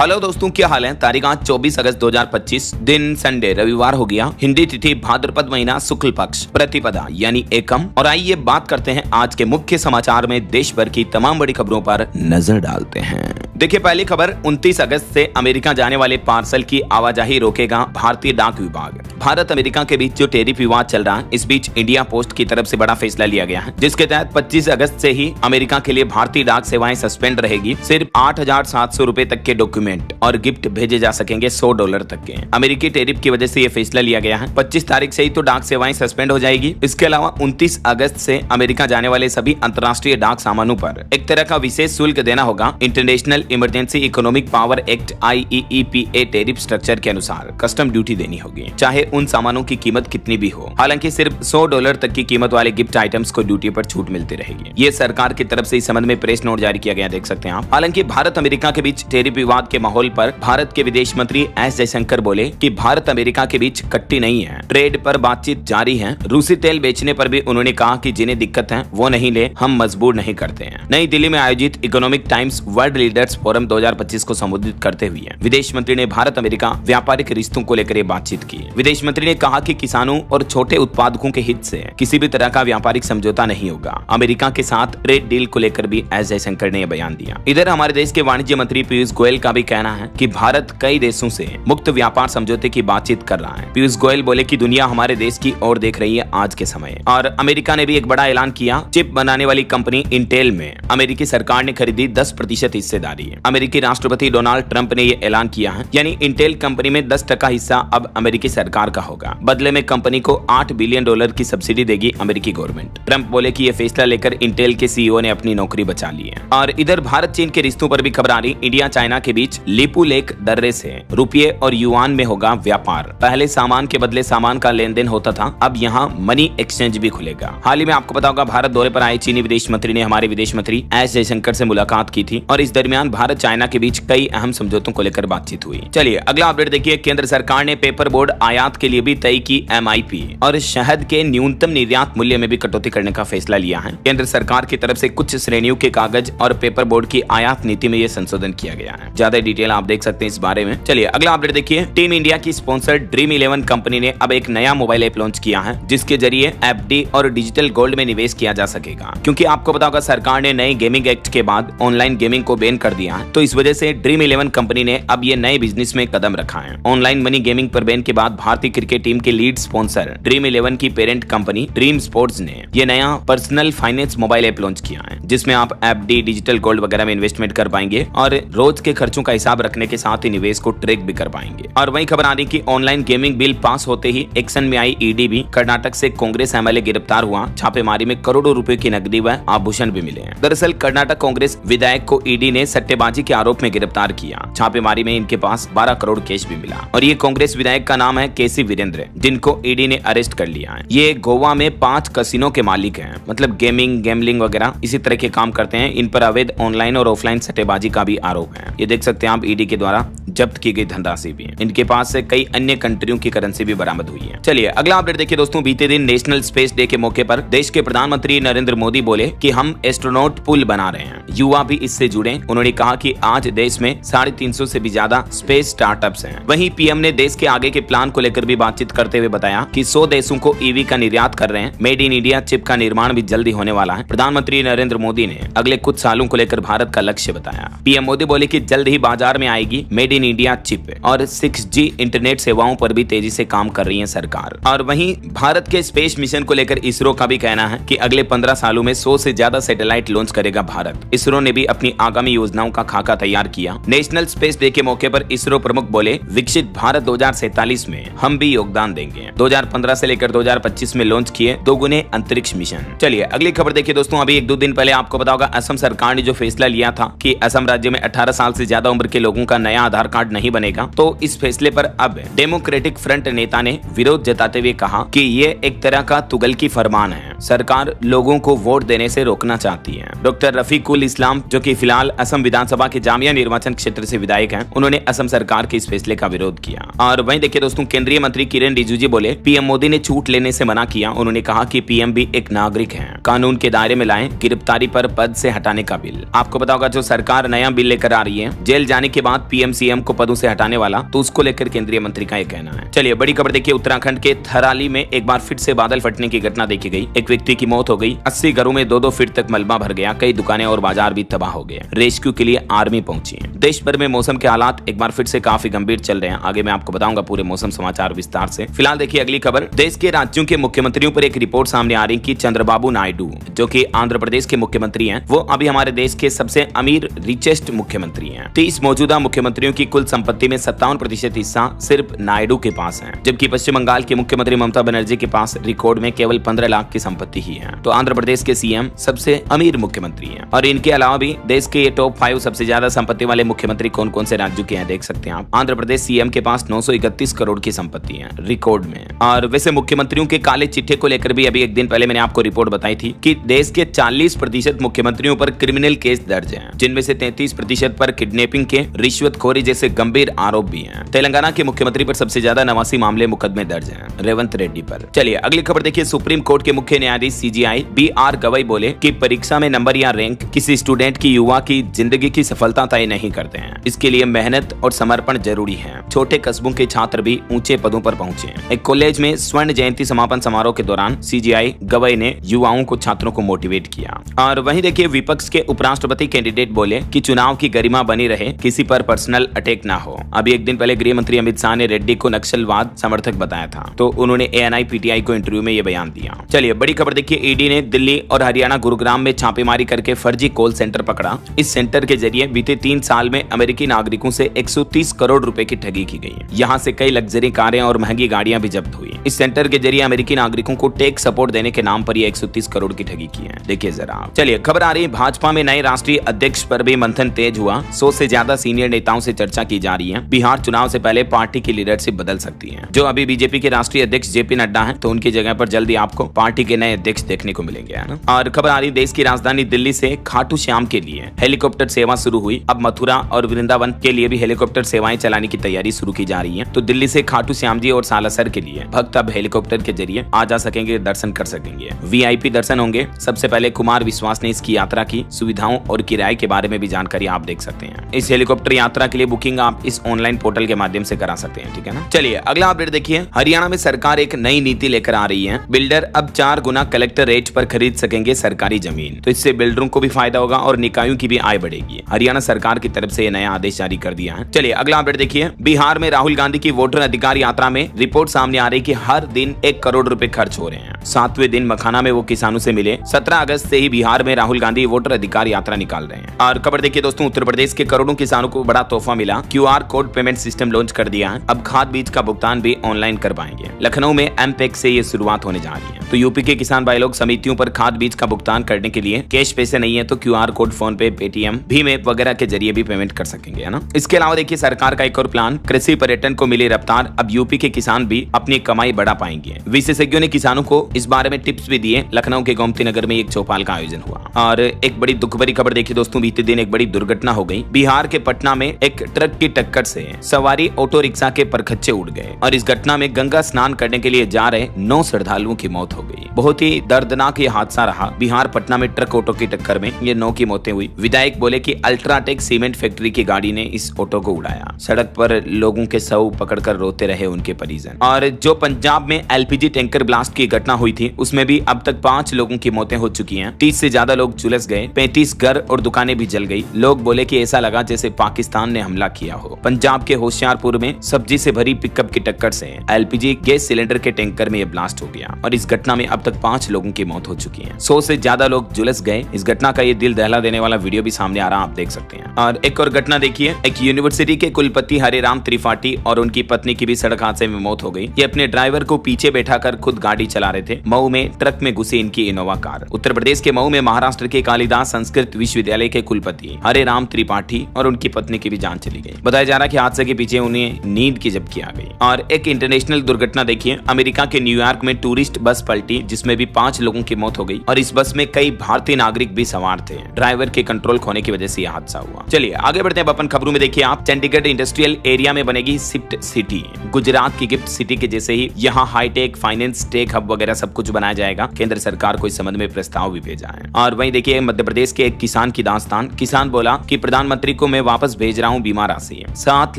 Hello दोस्तों, क्या हाल है। तारीख आज 24 अगस्त 2025, दिन संडे रविवार हो गया। हिंदी तिथि भाद्रपद महीना शुक्ल पक्ष, प्रतिपदा यानी एकम। और आइए बात करते हैं आज के मुख्य समाचार में देश भर की तमाम बड़ी खबरों पर नजर डालते हैं। देखिए, पहली खबर 29 अगस्त से अमेरिका जाने वाले पार्सल की आवाजाही रोकेगा भारतीय डाक विभाग। भारत अमेरिका के बीच जो टैरिफ विवाद चल रहा है, इस बीच इंडिया पोस्ट की तरफ से बड़ा फैसला लिया गया है, जिसके तहत 25 अगस्त से ही अमेरिका के लिए भारतीय डाक सेवाएं सस्पेंड रहेगी। सिर्फ 8,700 रुपए तक के डॉक्यूमेंट और गिफ्ट भेजे जा सकेंगे $100 तक के। अमेरिकी टैरिफ की वजह से ये फैसला लिया गया है। 25 तारीख से ही तो डाक सेवाएं सस्पेंड हो जाएगी। इसके अलावा 29 अगस्त से अमेरिका जाने वाले सभी अंतर्राष्ट्रीय डाक सामानों पर एक तरह का विशेष शुल्क देना होगा। International emergency economic power act IEEPA tariff structure के अनुसार कस्टम ड्यूटी देनी होगी, चाहे उन सामानों की कीमत कितनी भी हो। हालांकि सिर्फ $100 तक की कीमत वाले गिफ्ट आइटम्स को ड्यूटी पर छूट मिलती रहेगी। ये सरकार की तरफ से इस संबंध में प्रेस नोट जारी किया गया, देख सकते हैं आप। हालांकि भारत अमेरिका के बीच टैरिफ विवाद के माहौल पर भारत के विदेश मंत्री एस जयशंकर बोले कि भारत अमेरिका के बीच कट्टी नहीं है, ट्रेड पर बातचीत जारी है। रूसी तेल बेचने पर भी उन्होंने कहा कि जिन्हें दिक्कत है वो नहीं ले, हम मजबूर नहीं करते हैं। नई दिल्ली में आयोजित economic times world leaders forum 2025 को संबोधित करते हुए विदेश मंत्री ने भारत अमेरिका व्यापारिक रिश्तों को लेकर बातचीत की। विदेश मंत्री ने कहा कि किसानों और छोटे उत्पादकों के हित से किसी भी तरह का व्यापारिक समझौता नहीं होगा। अमेरिका के साथ ट्रेड डील को लेकर भी एस जयशंकर ने बयान दिया। इधर हमारे देश के वाणिज्य मंत्री पीयूष गोयल का भी कहना है कि भारत कई देशों से मुक्त व्यापार समझौते की बातचीत कर रहा है। पीयूष गोयल बोले कि दुनिया हमारे देश की ओर देख रही है आज के समय। और अमेरिका ने भी एक बड़ा ऐलान किया। चिप बनाने वाली कंपनी इंटेल में अमेरिकी सरकार ने खरीदी 10% हिस्सेदारी। अमेरिकी राष्ट्रपति डोनाल्ड ट्रंप ने यह ऐलान किया है, यानी इंटेल कंपनी में 10% हिस्सा अब अमेरिकी सरकार का होगा। बदले में कंपनी को $8 बिलियन की सब्सिडी देगी अमेरिकी गवर्नमेंट। ट्रंप बोले कि यह फैसला लेकर इंटेल के CEO ने अपनी नौकरी बचा ली है। और इधर भारत चीन के रिश्तों पर भी खबर आ रही। इंडिया चाइना के बीच लिपू लेक दर्रे से रुपये और युआन में होगा व्यापार। पहले सामान के बदले सामान का लेन देन होता था, अब यहाँ मनी एक्सचेंज भी खुलेगा। हाल ही में आपको पता होगा, भारत दौरे पर आए चीनी विदेश मंत्री ने हमारे विदेश मंत्री एस जयशंकर से मुलाकात की थी और इस दरमियान भारत चाइना के बीच कई अहम समझौतों को लेकर बातचीत हुई। चलिए अगला अपडेट देखिए। केंद्र सरकार ने पेपर बोर्ड आयात के लिए भी तय की MIP और शहद के न्यूनतम निर्यात मूल्य में भी कटौती करने का फैसला लिया है। केंद्र सरकार की तरफ से कुछ श्रेणियों के कागज और पेपर बोर्ड की आयात नीति में यह संशोधन किया गया है। ज्यादा डिटेल आप देख सकते हैं इस बारे में। चलिए अगला अपडेट देखिए। टीम इंडिया की स्पॉन्सर ड्रीम 11 कंपनी ने अब एक नया मोबाइल ऐप लॉन्च किया है, जिसके जरिए FD और डिजिटल गोल्ड में निवेश किया जा सकेगा। क्योंकि आपको पता होगा, सरकार ने नए गेमिंग एक्ट के बाद ऑनलाइन गेमिंग को बैन कर दिया है, तो इस वजह से ड्रीम 11 कंपनी ने अब ये नए बिजनेस में कदम रखा है। ऑनलाइन मनी गेमिंग पर बैन के बाद भारतीय क्रिकेट टीम के लीड स्पॉन्सर ड्रीम 11 की पेरेंट कंपनी ड्रीम स्पोर्ट्स ने यह नया personal finance mobile app launch किया है, जिसमें आप FD, डिजिटल गोल्ड वगैरह में इन्वेस्टमेंट कर पाएंगे और रोज के खर्चों का हिसाब रखने के साथ ही निवेश को ट्रैक भी कर पाएंगे। और वही खबर आ रही कि ऑनलाइन गेमिंग बिल पास होते ही एक्शन में आई ED भी। कर्नाटक से कांग्रेस MLA गिरफ्तार हुआ। छापेमारी में करोड़ों रुपए की नकदी व आभूषण भी मिले हैं। दरअसल कर्नाटक कांग्रेस विधायक को ED ने सट्टेबाजी के आरोप में गिरफ्तार किया। छापेमारी में इनके पास 12 करोड़ कैश भी मिला। और ये कांग्रेस विधायक का नाम है KC वीरेंद्र, जिनको ED ने अरेस्ट कर लिया है। ये गोवा में 5 कसिनो के मालिक हैं, मतलब गेमिंग, गैम्बलिंग वगैरह इसी तरह के काम करते हैं। इन पर अवैध ऑनलाइन और ऑफलाइन सट्टेबाजी का भी आरोप है। ये देख सकते हैं आप, ED के द्वारा जब्त की गई धनराशि भी है। इनके पास से कई अन्य कंट्रियों की करेंसी भी बरामद हुई है। चलिए अगला अपडेट देखिए दोस्तों। बीते दिन नेशनल स्पेस डे के मौके पर देश के प्रधानमंत्री नरेंद्र मोदी बोले कि हम एस्ट्रोनॉट पुल बना रहे हैं, युवा भी इससे जुड़े। उन्होंने कहा कि आज देश में 350 से भी ज्यादा स्पेस स्टार्टअप्स हैं। वहीं PM ने देश के आगे के प्लान को लेकर भी बातचीत करते हुए बताया कि 100 देशों को EV का निर्यात कर रहे हैं। मेड इन इंडिया चिप का निर्माण भी जल्दी होने वाला है। प्रधानमंत्री नरेंद्र मोदी ने अगले कुछ सालों को लेकर भारत का लक्ष्य बताया। PM मोदी बोले कि जल्द ही बाजार में आएगी मेड इन इंडिया चिप और 6G इंटरनेट सेवाओं पर भी तेजी से काम कर रही है सरकार। और वहीं भारत के स्पेस मिशन को लेकर इसरो का भी कहना है कि अगले 15 सालों में 100 से ज्यादा सैटेलाइट लॉन्च करेगा भारत। इसरो ने भी अपनी आगामी योजनाओं का खाका तैयार किया। नेशनल स्पेस डे के मौके पर इसरो प्रमुख बोले, विकसित भारत 2047 में हम भी योगदान देंगे। 2015 से लेकर 2025 में लॉन्च किए 2 गुने अंतरिक्ष मिशन। चलिए अगली खबर देखिए दोस्तों। अभी 1-2 दिन पहले आपको पता होगा, असम सरकार ने जो फैसला लिया था कि असम राज्य में 18 साल से ज्यादा उम्र के लोगों का नया आधार कार्ड नहीं बनेगा, तो इस फैसले पर अब डेमोक्रेटिक फ्रंट नेता ने विरोध जताते हुए कहा कि ये एक तरह का तुगलकी फरमान है। सरकार लोगों को वोट देने से रोकना चाहती है। डॉक्टर रफीकुल इस्लाम, जो कि फिलहाल असम विधान विधानसभा के जामिया निर्वाचन क्षेत्र से विधायक हैं, उन्होंने असम सरकार के इस फैसले का विरोध किया। और वहीं देखिए दोस्तों, केंद्रीय मंत्री किरेन रिजिजू बोले पीएम मोदी ने छूट लेने से मना किया। उन्होंने कहा कि पीएम भी एक नागरिक हैं, कानून के दायरे में लाएं गिरफ्तारी पर पद से हटाने का बिल। आपको पता होगा जो सरकार नया बिल लेकर आ रही है, जेल जाने के बाद पीएम सीएम को पदों से हटाने वाला, तो उसको लेकर केंद्रीय मंत्री का यह कहना है। चलिए बड़ी खबर देखिए, उत्तराखंड के थराली में एक बार फिर से बादल फटने की घटना देखी गई। एक व्यक्ति की मौत हो गई, 80 घरों में 2-2 फीट तक मलबा भर गया, कई दुकानें और बाजार भी तबाह हो गए। रेस्क्यू के लिए आर्मी पहुंची है। देश भर में मौसम के हालात एक बार फिर से काफी गंभीर चल रहे हैं। आगे मैं आपको बताऊंगा पूरे मौसम समाचार विस्तार से। फिलहाल देखिए अगली खबर, देश के राज्यों के मुख्यमंत्रियों पर एक रिपोर्ट सामने आ रही कि चंद्रबाबू नायडू जो कि आंध्र प्रदेश के मुख्यमंत्री हैं, वो अभी हमारे देश के सबसे अमीर रिचेस्ट मुख्यमंत्री हैं। 30 मौजूदा मुख्यमंत्रियों की कुल संपत्ति में 57% हिस्सा सिर्फ नायडू के पास है, जबकि पश्चिम बंगाल की मुख्यमंत्री ममता बनर्जी के पास रिकॉर्ड में केवल 15 लाख की संपत्ति ही है। तो आंध्र प्रदेश के सीएम सबसे अमीर मुख्यमंत्री हैं। और इनके अलावा भी देश के ये टॉप 5 सबसे ज्यादा संपत्ति वाले मुख्यमंत्री कौन कौन से राज्यों के हैं देख सकते हैं आप। आंध्र प्रदेश सीएम के पास 931 करोड़ की संपत्ति है रिकॉर्ड में। और वैसे मुख्यमंत्रियों के काले चिट्ठे को लेकर भी अभी एक दिन पहले मैंने आपको रिपोर्ट बताई थी कि देश के 40% मुख्यमंत्रियों पर क्रिमिनल केस दर्ज हैं, जिनमें से 33% पर किडनैपिंग के, रिश्वतखोरी जैसे गंभीर आरोप भी हैं। तेलंगाना के मुख्यमंत्री पर सबसे ज्यादा 89 मामले मुकदमे दर्ज हैं, रेवंत रेड्डी पर। चलिए अगली खबर देखिए, सुप्रीम कोर्ट के मुख्य न्यायाधीश सीजीआई BR गवई बोले कि परीक्षा में नंबर या रैंक किसी स्टूडेंट की युवा की जिंदगी की सफलता तय नहीं करते हैं। इसके लिए मेहनत और समर्पण जरूरी है। छोटे कस्बों के छात्र भी ऊंचे पदों पर पहुंचे। एक कॉलेज में स्वर्ण जयंती समापन समारोह के दौरान सीजीआई गवई ने युवाओं को, छात्रों को मोटिवेट किया। और वहीं देखिए विपक्ष के उपराष्ट्रपति कैंडिडेट बोले कि चुनाव की गरिमा बनी रहे, किसी पर पर्सनल अटैक ना हो। अभी एक दिन पहले गृह मंत्री अमित शाह ने रेड्डी को नक्सलवाद समर्थक बताया था, तो उन्होंने ANI PTI को इंटरव्यू में ये बयान दिया। चलिए बड़ी खबर देखिए, ईडी ने दिल्ली और हरियाणा गुरुग्राम में छापेमारी करके फर्जी कॉल सेंटर पकड़ा। इस सेंटर के जरिए बीते 3 साल में अमेरिकी नागरिकों से 130 करोड़ रुपए की ठगी की गई। यहाँ से कई लग्जरी कारें और महंगी गाड़ियां भी जब्त हुई। इस सेंटर के जरिए अमेरिकी नागरिकों को टैक्स सपोर्ट देने के नाम पर ये 130 करोड़ की ठगी की है। देखिए जरा। चलिए खबर आ रही है, भाजपा में नए राष्ट्रीय अध्यक्ष पर भी मंथन तेज हुआ। 100 से ज्यादा सीनियर नेताओं से चर्चा की जा रही है। बिहार चुनाव से पहले पार्टी की लीडरशिप बदल सकती है। जो अभी बीजेपी के राष्ट्रीय अध्यक्ष JP नड्डा हैं, तो उनकी जगह पर जल्दी आपको पार्टी के नए अध्यक्ष देखने को मिलेंगे, है ना। और खबर आ रही, देश की राजधानी दिल्ली से खाटू श्याम के लिए हेलीकॉप्टर सेवा शुरू हुई। अब मथुरा और वृंदावन के लिए भी हेलीकॉप्टर सेवाएं चलाने की तैयारी शुरू की जा रही है। तो दिल्ली से खाटू श्याम जी और सालासर के लिए भक्त अब हेलीकॉप्टर के जरिए आ जा सकेंगे, दर्शन कर सकेंगे। VIP दर्शन होंगे। सबसे पहले कुमार विश्वास ने इसकी यात्रा की सुविधाओं और किराए के बारे में भी जानकारी आप देख सकते हैं। इस हेलीकॉप्टर यात्रा के लिए बुकिंग आप इस ऑनलाइन पोर्टल के माध्यम से करा सकते हैं, ठीक है ना। चलिए अगला अपडेट देखिए, हरियाणा में सरकार एक नई नीति लेकर आ रही है। बिल्डर अब 4 गुना कलेक्टर रेट पर खरीद सकेंगे सरकारी जमीन। तो इससे बिल्डरों को भी फायदा होगा और निकायों की भी आय बढ़ेगी। हरियाणा सरकार की तरफ से नया आदेश जारी कर दिया है। चलिए अगला अपडेट देखिए, बिहार में राहुल गांधी की वोटर अधिकार यात्रा में रिपोर्ट सामने आ रही कि हर दिन 1 करोड़ रुपए खर्च हो रहे हैं। 7वें दिन मखाना में वो किसानों से मिले। 17 अगस्त से ही बिहार में राहुल गांधी वोटर अधिकार यात्रा निकाल रहे हैं। और खबर देखिए दोस्तों, उत्तर प्रदेश के करोड़ों किसानों को बड़ा तोहफा मिला। QR code payment system launch कर दिया है। अब खाद बीज का भुगतान भी ऑनलाइन कर पाएंगे। लखनऊ में M-Pay से ये शुरुआत होने जा रही है। तो यूपी के किसान भाई लोग समितियों पर खाद बीज का भुगतान करने के लिए कैश पैसे नहीं है तो QR कोड, फोन पे, पेटीएम, भीम ऐप वगैरह के जरिए भी पेमेंट कर सकेंगे, है ना। इसके अलावा देखिए सरकार का एक और प्लान, कृषि पर्यटन को मिली रफ्तार। अब यूपी के किसान भी अपनी कमाई बढ़ा पाएंगे। विशेषज्ञों ने किसानों को इस बारे में टिप्स भी दिए। लखनऊ के गोमती नगर में एक चौपाल का आयोजन हुआ। और एक बड़ी दुख भरी खबर देखिए दोस्तों, बीते दिन एक बड़ी दुर्घटना हो गई। बिहार के पटना में एक ट्रक की टक्कर से सवारी ऑटो रिक्शा के परखच्चे उड़ गए और इस घटना में गंगा स्नान करने के लिए जा रहे 9 श्रद्धालुओं की मौत हो गई। बहुत ही दर्दनाक ये हादसा रहा। बिहार पटना में ट्रक ऑटो की टक्कर में ये 9 की मौतें हुई। विधायक बोले कि अल्ट्राटेक सीमेंट फैक्ट्री की गाड़ी ने इस ऑटो को उड़ाया। सड़क पर लोगों के शव पकड़कर रोते रहे उनके परिजन। और जो पंजाब में LPG टैंकर ब्लास्ट की घटना हुई थी, उसमें भी अब तक 5 लोगों की मौतें हो चुकी हैं। 30 से ज्यादा लोग झुलस गए। 35 घर और दुकानें भी जल गई। लोग बोले कि ऐसा लगा जैसे पाकिस्तान ने हमला किया हो। पंजाब के होशियारपुर में सब्जी से भरी पिकअप की टक्कर से LPG गैस सिलेंडर के टैंकर में यह ब्लास्ट हो गया और इस घटना में अब तक 5 लोगों की मौत हो चुकी है। 100 से ज्यादा लोग झुलस गए। इस घटना का ये दिल दहला देने वाला वीडियो भी सामने आ रहा, आप देख सकते हैं। और एक और घटना देखिए, एक यूनिवर्सिटी के कुलपति हरिराम त्रिपाठी और उनकी पत्नी की भी सड़क हादसे में मौत हो गई। ये अपने ड्राइवर को पीछे बैठाकर खुद गाड़ी चला रहे थे। मऊ में ट्रक में घुसी इनकी इनोवा कार। उत्तर प्रदेश के मऊ में महाराष्ट्र के कालिदास संस्कृत विश्वविद्यालय के कुलपति हरिराम त्रिपाठी और उनकी पत्नी की भी जान चली गई। बताया जा रहा है कि हादसे के पीछे उन्हें नींद की झपकी आ गई। और एक इंटरनेशनल दुर्घटना देखिए, अमेरिका के न्यूयॉर्क में टूरिस्ट बस पलटी जिसमें भी 5 लोगों की मौत हो गई और इस बस में कई भारतीय नागरिक भी सवार थे। ड्राइवर के कंट्रोल खोने की वजह से यह हादसा हुआ। चलिए आगे बढ़ते हैं अपन खबरों में। देखिए आप, चंडीगढ़ इंडस्ट्रियल एरिया में बनेगी शिफ्ट सिटी। गुजरात की गिफ्ट सिटी के जैसे ही यहाँ हाईटेक, फाइनेंस, टेक हब वगैरह सब कुछ बनाया जाएगा। केंद्र सरकार को इस संबंध में प्रस्ताव भी भेजा है। और वहीं देखिए मध्य प्रदेश के एक किसान की दास्तान। किसान बोला कि प्रधानमंत्री को मैं वापस भेज रहा हूँ बीमा राशि। 7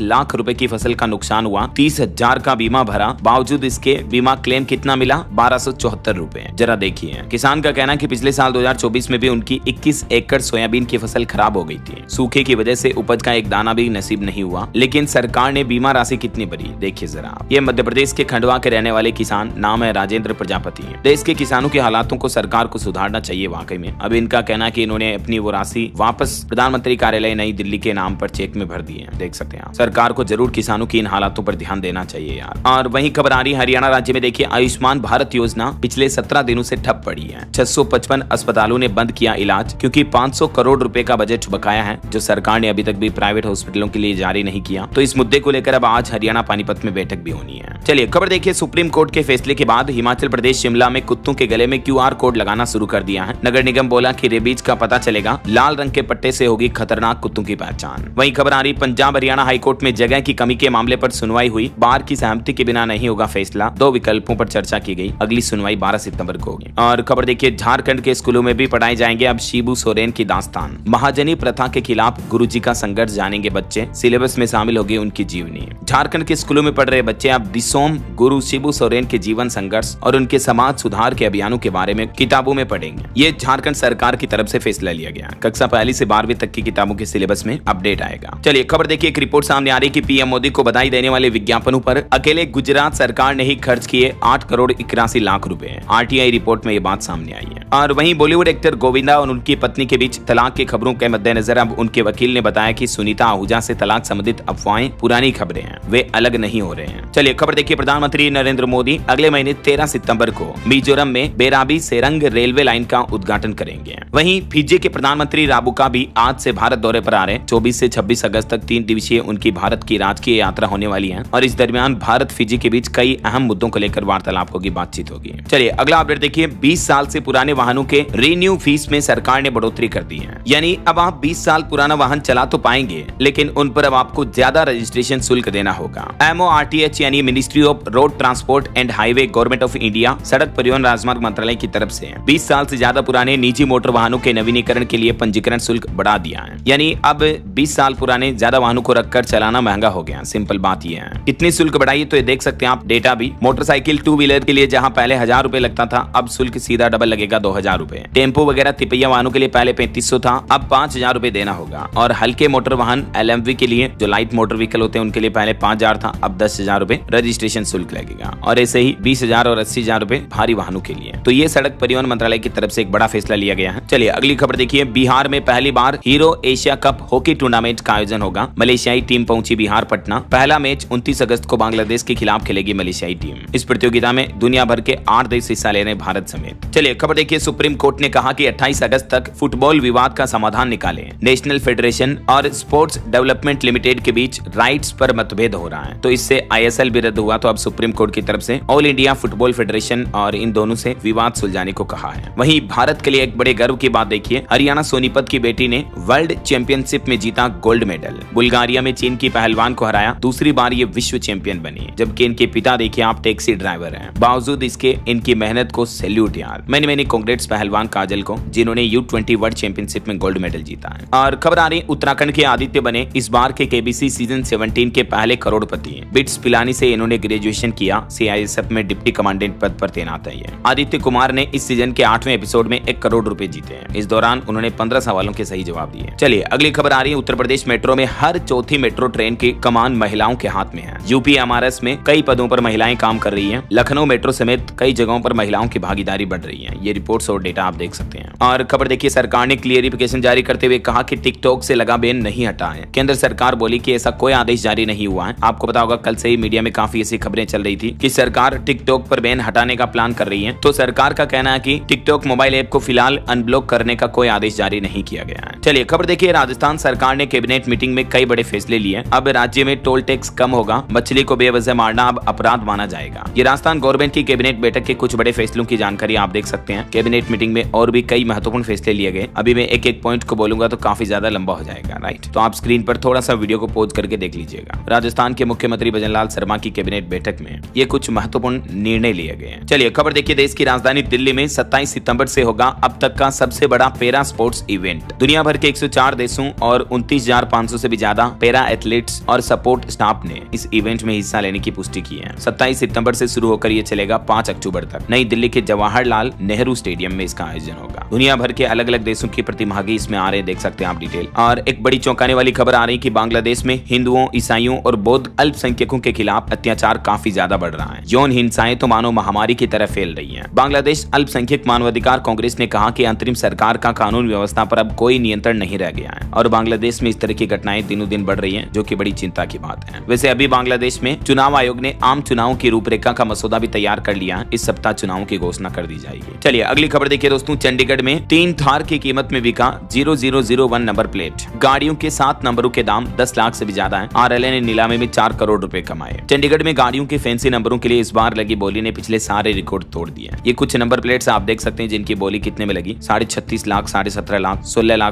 लाख रुपए की फसल का नुकसान हुआ, 30,000 का बीमा भरा, बावजूद इसके बीमा क्लेम कितना मिला? 1274 रुपए। जरा देखिए, किसान का कहना कि पिछले साल 2024 में भी उनकी 21 एकड़ सोयाबीन की फसल खराब हो गई थी। सूखे की वजह से उपज का एक दाना भी नसीब नहीं हुआ, लेकिन सरकार ने बीमा राशि कितनी भरी देखिए जरा। ये मध्य प्रदेश के खंडवा के रहने वाले किसान, नाम है राजेंद्र प्रजापति। देश के किसानों के हालातों को सरकार को सुधारना चाहिए वाकई में। अब इनका कहना है कि इन्होंने अपनी वो राशि वापस प्रधानमंत्री कार्यालय नई दिल्ली के नाम पर चेक में भर दी है। देख सकते हैं आप, सरकार को जरूर किसानों की इन हालातों पर ध्यान देना चाहिए यार। और वहीं खबर आ रही हरियाणा राज्य में। देखिए आयुष्मान भारत योजना पिछले 17 दिनों से ठप पड़ी है। 655 अस्पतालों ने बंद किया इलाज, क्योंकि 500 करोड़ रुपए का बजट बकाया है, जो सरकार ने अभी तक भी प्राइवेट हॉस्पिटलों के लिए जारी नहीं किया। तो इस मुद्दे को लेकर अब आज हरियाणा पानीपत में बैठक भी होनी है। चलिए खबर देखिए, सुप्रीम कोर्ट के फैसले के बाद हिमाचल प्रदेश शिमला में कुत्तों के गले में QR कोड लगाना शुरू कर दिया है। नगर निगम बोला कि रेबीज का पता चलेगा, लाल रंग के पट्टे से होगी खतरनाक कुत्तों की पहचान। वहीं खबर आ रही पंजाब हरियाणा हाईकोर्ट में जगह की कमी के मामले पर सुनवाई हुई। बार की सहमति के बिना नहीं होगा फैसला। 2 विकल्पों पर चर्चा की गई। अगली सुनवाई 12 सितंबर को होगी। और खबर देखिए, झारखंड के स्कूलों में भी पढ़ाए जाएंगे अब शिबू सोरेन की दास्तान। महाजनी प्रथा के खिलाफ गुरुजी का संघर्ष जानेंगे बच्चे। सिलेबस में शामिल होगी उनकी जीवनी। झारखंड के स्कूलों में पढ़ रहे बच्चे अब दिसोम गुरु शिबू सोरेन के जीवन संघर्ष और उनके समाज सुधार के अभियानों के बारे में किताबों में पढ़ेंगे। ये झारखंड सरकार की तरफ से फैसला लिया गया। कक्षा 1 से 12वीं तक की किताबों के सिलेबस में अपडेट आएगा। चलिए खबर देखिए, एक रिपोर्ट सामने आ रही है कि पीएम मोदी को बधाई देने वाले विज्ञापनों पर अकेले गुजरात सरकार ने ही खर्च किए 8 करोड़ 81 लाख रुपए। आरटीआई रिपोर्ट में ये बात सामने आई है। और वहीं बॉलीवुड एक्टर गोविंदा और उनकी पत्नी के बीच तलाक की खबरों के मद्देनजर अब उनके वकील ने बताया कि सुनीता आहूजा से तलाक संबंधित अफवाहें पुरानी खबरें हैं, वे अलग नहीं हो रहे हैं। चलिए खबर देखिए, प्रधानमंत्री नरेंद्र मोदी अगले महीने 13 सितंबर को मिजोरम में बेराबी सेरंग रेलवे लाइन का उद्घाटन करेंगे। वहीं फिजी के प्रधानमंत्री राबुका भी आज से भारत दौरे पर आ रहे हैं। 24 से 26 अगस्त तक 3 दिवसीय उनकी भारत की राजकीय यात्रा होने वाली है और इस दरमियान भारत फिजी के बीच कई अहम मुद्दों को लेकर वार्तालाप होगी, बातचीत होगी। चलिए अगला अपडेट देखिए, 20 साल से पुराने वाहनों के रिन्यू फीस में सरकार ने बढ़ोतरी कर दी है। यानी अब आप 20 साल पुराना वाहन चला तो पाएंगे, लेकिन उन पर अब आपको ज्यादा रजिस्ट्रेशन शुल्क देना होगा। MORTH यानी ministry of road transport and highway government of India सड़क परिवहन राजमार्ग मंत्रालय की तरफ से 20 साल से ज्यादा पुराने निजी मोटर वाहनों के नवीनीकरण के लिए पंजीकरण शुल्क बढ़ा दिया है। यानी अब 20 साल पुराने ज्यादा वाहनों को रखकर चलाना महंगा हो गया। सिंपल बात यह है। कितनी शुल्क बढ़ाई तो ये देख सकते हैं आप डेटा भी। मोटरसाइकिल 2 व्हीलर के लिए जहां पहले 1000 रुपए लगता था, अब शुल्क सीधा डबल लगेगा 2000 रुपए। टेम्पो वगैरह तिपैया वाहनों के लिए पहले 3500 था, अब 5000 रुपए देना होगा। और हल्के मोटर वाहन LMV के लिए, जो लाइट मोटर व्हीकल होते हैं, उनके लिए पहले 5000 था, अब 10,000 रुपए रजिस्ट्रेशन शुल्क लगेगा। और ऐसे ही 20,000 और 80,000 रुपए भारी वाहनों के लिए। तो ये सड़क परिवहन मंत्रालय की तरफ से एक बड़ा फैसला लिया गया है। चलिए अगली खबर देखिए, बिहार में पहली बार Hero Asia cup hockey tournament का आयोजन होगा। मलेशियाई टीम पहुंची बिहार पटना। पहला मैच 29 अगस्त को बांग्लादेश के खिलाफ खेलेगी मलेशियाई टीम। इस प्रतियोगिता में दुनिया भर के 8 देश हिस्सा ले रहे भारत समेत। चलिए खबर देखिए, सुप्रीम कोर्ट ने कहा कि 28 अगस्त तक फुटबॉल विवाद का समाधान निकालें। नेशनल फेडरेशन और स्पोर्ट्स डेवलपमेंट लिमिटेड के बीच राइट्स पर मतभेद हो रहा है, तो इससे ISL भी रद्द हुआ। तो अब सुप्रीम कोर्ट की तरफ से ऑल इंडिया फुटबॉल फेडरेशन और इन दोनों से विवाद सुलझाने को कहा है। वहीं भारत के लिए एक बड़े गर्व की बात देखिए, हरियाणा सोनीपत की बेटी ने वर्ल्ड चैंपियनशिप में जीता गोल्ड मेडल। बुल्गारिया में चीन की पहलवान को हराया। दूसरी बार ये विश्व चैंपियन बनी, जबकि इनके पिता देखिए आप टैक्सी ड्राइवर हैं। बावजूद इसके इनकी मेहनत को सैल्यूट यार। मैंने कांग्रेट्स पहलवान काजल को, जिन्होंने U20 वर्ल्ड चैंपियनशिप में गोल्ड मेडल जीता है। और खबर आ रही, उत्तराखंड के आदित्य बने इस बार के KBC सीजन 17 के पहले करोड़पति। बिट्स पिलानी से इन्होंने ग्रेजुएशन किया। CISF में डिप्टी कमांडेंट पद पर तैनात है। आदित्य कुमार ने इस सीजन के 8वें एपिसोड में 1 करोड़ रुपए जीते हैं। इस दौरान उन्होंने 15 सवालों के सही जवाब दिए। चलिए अगली खबर आ रही है, उत्तर प्रदेश मेट्रो में हर चौथी मेट्रो ट्रेन की कमान महिलाओं के हाथ में है। UP MRS में कई पदों पर महिलाएं काम कर रही हैं। लखनऊ मेट्रो समेत कई जगहों पर महिलाओं की भागीदारी बढ़ रही है। ये रिपोर्ट्स और डेटा आप देख सकते हैं। और खबर देखिए, सरकार ने क्लियरिफिकेशन जारी करते हुए कहा कि टिकटॉक से लगा बैन नहीं हटा है। केंद्र सरकार बोली कि ऐसा कोई आदेश जारी नहीं हुआ है। आपको पता होगा कल से ही मीडिया में काफी ऐसी खबरें चल रही थी कि सरकार टिकटॉक पर बैन हटाने का प्लान कर रही है। तो सरकार का कहना है कि टिकटॉक मोबाइल ऐप को फिलहाल अनब्लॉक करने का कोई आदेश जारी नहीं किया गया है। चलिए खबर देखिए, राजस्थान सरकार ने कैबिनेट मीटिंग में कई बड़े फैसले लिए। अब राज्य में टोल टैक्स कम होगा। मछली को बेवजह मारना अब अपराध माना जाएगा। ये राजस्थान गवर्नमेंट की कैबिनेट बैठक के कुछ बड़े फैसलों की जानकारी आप देख सकते हैं। कैबिनेट मीटिंग में और भी कई महत्वपूर्ण फैसले लिए गए। अभी मैं एक एक पॉइंट को बोलूंगा। बोलूंगा तो काफी ज्यादा लंबा हो जाएगा, राइट। तो आप स्क्रीन पर थोड़ा सा वीडियो को पॉज करके देख लीजिएगा। राजस्थान के मुख्यमंत्री भजनलाल शर्मा की कैबिनेट बैठक में ये कुछ महत्वपूर्ण निर्णय लिए गए हैं। चलिए खबर देखिए। देश की राजधानी दिल्ली में 27 सितंबर से होगा अब तक का सबसे बड़ा पैरा स्पोर्ट्स इवेंट। दुनिया भर के 104 देशों और 29,500 से भी ज्यादा पैरा एथलीट्स और सपोर्ट स्टाफ ने इस इवेंट में हिस्सा लेने की पुष्टि की है। 27 सितंबर से शुरू होकर ये चलेगा 5 अक्टूबर तक। नई दिल्ली के जवाहरलाल नेहरू स्टेडियम में इसका आयोजन होगा। दुनिया भर के अलग अलग देशों की प्रतिभागी इसमें आ रहे, देख सकते हैं आप डिटेल। और एक बड़ी चौंकाने वाली खबर आ रही कि बांग्लादेश में हिंदुओं, ईसाइयों और बौद्ध अल्पसंख्यकों के खिलाफ अत्याचार काफी ज्यादा बढ़ रहा है। यौन हिंसाएं तो मानो महामारी की तरह फैल रही है। बांग्लादेश अल्पसंख्यक मानवाधिकार कांग्रेस ने कहा कि अंतरिम सरकार का कानून व्यवस्था पर अब कोई नियंत्रण नहीं रह गया है और बांग्लादेश में इस तरह की घटनाएं दिनों दिन बढ़ रही हैं, जो कि बड़ी चिंता की बात है। वैसे अभी बांग्लादेश में चुनाव आयोग ने आम चुनाव की रूपरेखा का मसौदा भी तैयार कर लिया है। इस सप्ताह चुनावों की घोषणा कर दी जाएगी। चलिए अगली खबर देखिए दोस्तों। चंडीगढ़ में 3 थार की कीमत में बिका 0001 नंबर प्लेट। गाड़ियों के 7 नंबरों के दाम 10 लाख से भी ज्यादा है। RLA ने नीलामी में 4 करोड़ रुपए कमाए। चंडीगढ़ में गाड़ियों के फैंसी नंबरों के लिए इस बार लगी बोली ने पिछले सारे रिकॉर्ड तोड़ दिए। ये कुछ नंबर प्लेट्स आप देख सकते हैं जिनकी बोली कितने में लगी, 36.5 लाख, 17.5 लाख,